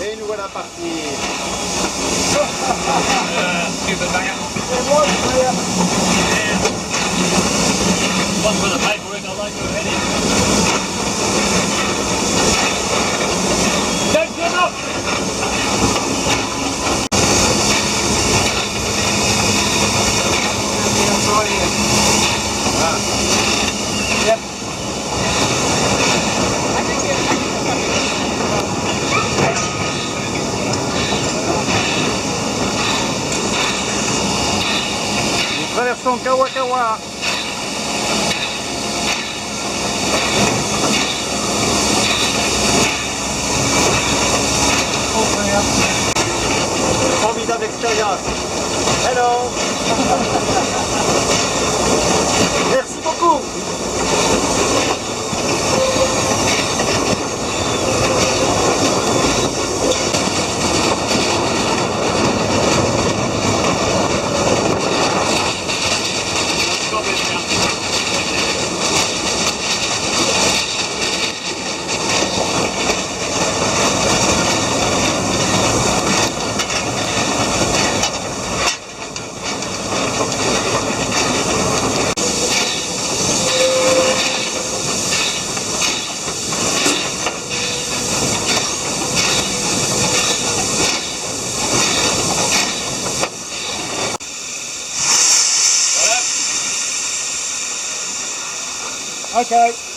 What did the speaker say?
Et nous voilà partis. Stupid banger. One for the paperwork, I like your heading. Don't give up! Yep. Nous traversons Kawakawa. Formidable expérience. Hello. Merci beaucoup. Okay.